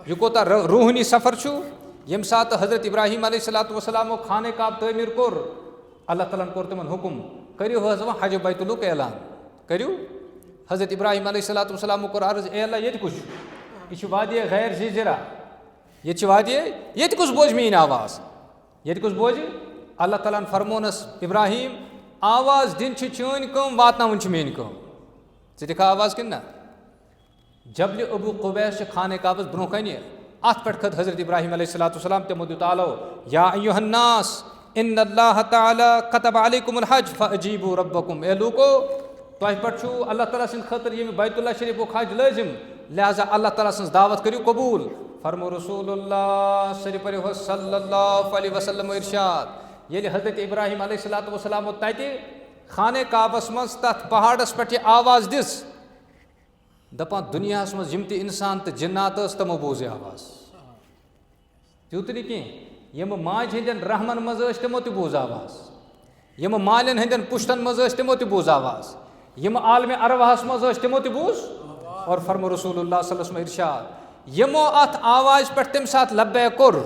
यह कोता रूहानी सफ़र यम सात हज़रत इब्राहिम अलैहिस्सलाम खाने काब तमीर कोर अल्लाह ताला कोर तिमन हुकुम करियो हज बैतुलुक ऐलान करियो हज़रत इब्राहिम अलैहिस्सलाम कोर अर्ज ए अल्लाह ये कुछ यह वादिय गैर ज़ीज़रा ये वादिय ये कुछ बोझ मीन आवाज़ ये कुछ बोझ अल्लाह ताला फरमोनस इब्राहिम आवाज़ दिन चोन कम वातन मेन कम दिखा आवाज़ किन ना जबल अबू कुबैस खाने काबस ब्रोह कन अत पे खत हज़रत इब्राहिम अलैहिस्सलाम तमो दुत आलो या अय्युहन्नास इन्नल्लाह तआला कतब अलैकुमुल हज फअजीबू रब्बकुम ए लूको तुह पे अल्लाह ताला सिंद खतर ये बैतुल्लाह शरीफ हज लाजिम लिहाजा अल्लाह ताला सिंज दावत करियो कबूल फरमो रसूलुल्लाह सल्लल्लाहु अलैहि वसल्लम इरशाद ये हज़रत इब्राहिम अलैहिस्सलाम तत खाने काबस मज तथ पहाड़स पे आवाज़ दिस दपान दुनिया मज यम इंसान तो जिन्नात तमो बोज आवाज़ तूत नी कह यम माज हंदन रहमन मज तमो त बोज आवाज़ यम मालन हंदन पुश्तन मज तमो त बोज आवाज़ यम आलम अरवाहस मज तमो त बोज और फरमो रसूलुल्लाह सल्लल्लाहु अलैहि वसल्लम इरशाद यमो अत आवाज़ पे तम सात लब्बैक कोर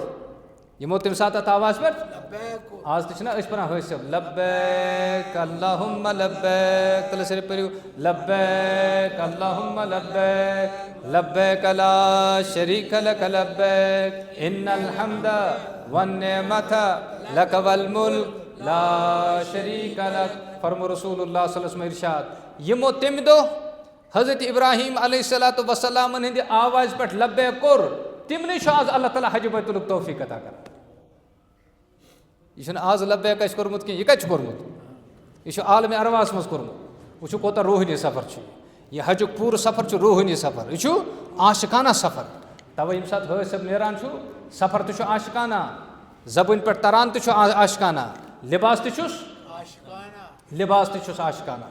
यमो तम सात अत आवाज़ पे आज तो पना हसब लब्बैक अल्लाहुम्मा लब्बैक तल सिर्फ पढ़ियो लब्बैक अल्लाहुम्मा लब्बैक लब्बैक ला शरीक लक लब्बैक इन्नल हम्दा वन निअमता लक वल मुल्क ला शरीक लक फरमो रसूलुल्लाह सल्लल्लाहु अलैहि वसल्लम इरशाद यमो तम दो हज़रत इब्राहिम अलैहिस्सलाम हंद आवाज़ पे लब्बैक कोर तिमन आज अल्लाह ताला हज बैतुल तौफीक अता कर यह आज लब्बैक कोर्मुत कह यह कोर्मुत यह आलम अरवास मज कोर्मुत वो कोता रूहानी सफ़र यह हज पूर सफ़र रूहानी सफ़र यह आशिकाना सफ़र तवे यम सात हसब नेरान सफ़र तो आशिकाना जबन पे तरान तो आशिकाना लिबास तो आशिकाना